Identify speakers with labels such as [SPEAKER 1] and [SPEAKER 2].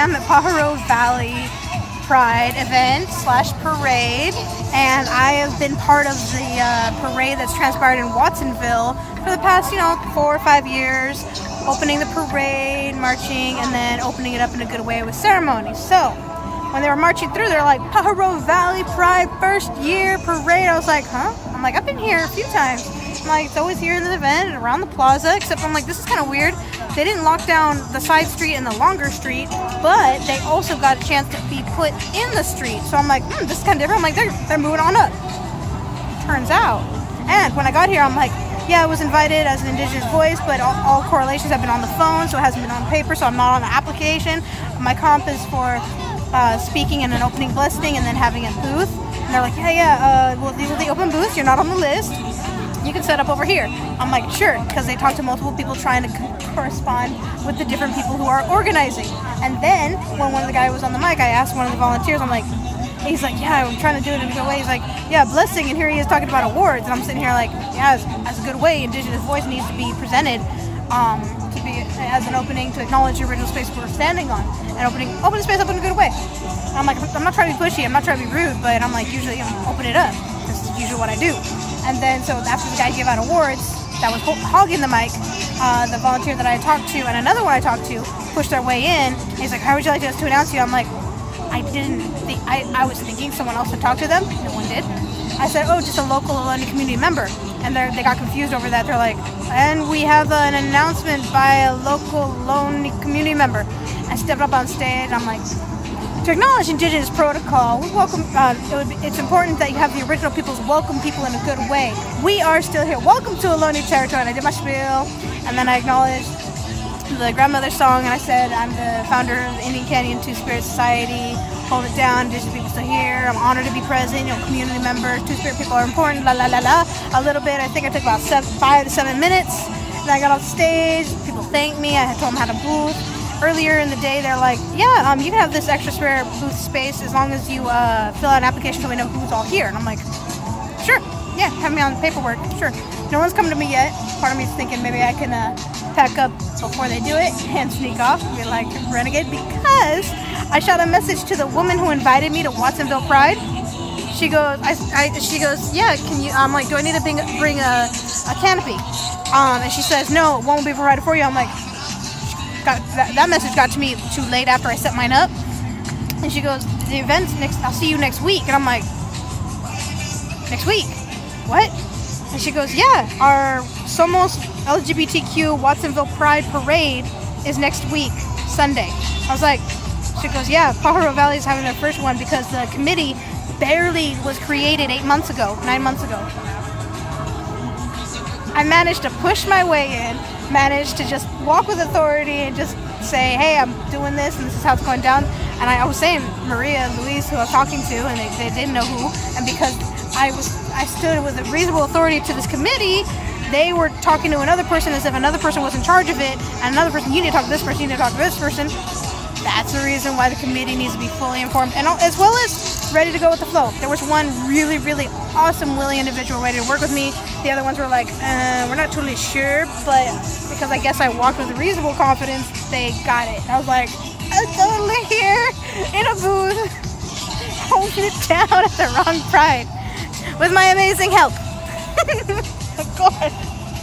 [SPEAKER 1] am at Pajaro Valley Pride event / parade, and I have been part of the parade that's transpired in Watsonville for the past, 4 or 5 years, opening the parade, marching, and then opening it up in a good way with ceremony. So when they were marching through, they're like, Pajaro Valley Pride first year parade. I was like, huh? I'm like, I've been here a few times. I'm like, it's always here in the event and around the plaza, except I'm like, this is kind of weird. They didn't lock down the side street and the longer street, but they also got a chance to be put in the street. So I'm like, this is kind of different. I'm like, they're moving on up. Turns out. And when I got here, I'm like, yeah, I was invited as an indigenous voice, but all correlations have been on the phone, so it hasn't been on paper, so I'm not on the application. My comp is for speaking in an opening blessing and then having a booth. And they're like, well, these are the open booths. You're not on the list. You can set up over here. I'm like, sure, because they talked to multiple people trying to correspond with the different people who are organizing. And then when one of the guys was on the mic, I asked one of the volunteers, I'm like, he's like, yeah, I'm trying to do it in a good way. He's like, yeah, blessing, and here he is talking about awards. And I'm sitting here like, yeah, as a good way, indigenous voice needs to be presented to be as an opening to acknowledge the original space we're standing on and open the space up in a good way. I'm like, I'm not trying to be pushy, I'm not trying to be rude, but I'm like, usually I'm open it up. This is usually what I do. And then, so after the guy gave out awards, that was hogging the mic, the volunteer that I talked to and another one I talked to pushed their way in. He's like, how would you like us to announce you? I'm like, I was thinking someone else would talk to them. No one did. I said, just a local Ohlone community member. And they got confused over that. They're like, and we have an announcement by a local Ohlone community member. I stepped up on stage. I'm like, to acknowledge indigenous protocol, we welcome. It's important that you have the original peoples welcome people in a good way. We are still here. Welcome to Ohlone territory. And I did my spiel, and then I acknowledged the grandmother song, and I said, I'm the founder of the Indian Canyon Two-Spirit Society. Hold it down. Indigenous people still here. I'm honored to be present. Community members. Two-Spirit people are important. La la la la. A little bit. I think I took about 5 to 7 minutes. Then I got off stage. People thanked me. I told them how to booth. Earlier in the day, they're like, yeah, you can have this extra spare booth space as long as you fill out an application so we know who's all here. And I'm like, sure, yeah, have me on the paperwork, sure. No one's come to me yet. Part of me is thinking maybe I can pack up before they do it and sneak off and be like, renegade, because I shot a message to the woman who invited me to Watsonville Pride. She goes, yeah, can you, I'm like, do I need to bring a canopy? And she says, no, it won't be provided for you. I'm like, that message got to me too late after I set mine up. And she goes, the event's I'll see you next week. And I'm like, next week? What? And she goes, yeah, our Somos LGBTQ Watsonville Pride Parade is next week, Sunday. I was like, she goes, yeah, Pajaro Valley is having their first one because the committee barely was created 9 months ago. I managed to push my way in, managed to just walk with authority and just say, hey, I'm doing this and this is how it's going down. And I was saying Maria and Louise, who I was talking to, and they didn't know who. And because I stood with a reasonable authority to this committee, they were talking to another person as if another person was in charge of it, and another person, you need to talk to this person, you need to talk to this person. That's the reason why the committee needs to be fully informed, and as well as ready to go with the flow. There was one really, really awesome, willing individual ready to work with me. The other ones were like, we're not totally sure, but because I guess I walked with reasonable confidence, they got it. I was like, I'm totally here in a booth, holding it down at the wrong pride with my amazing help. Of course.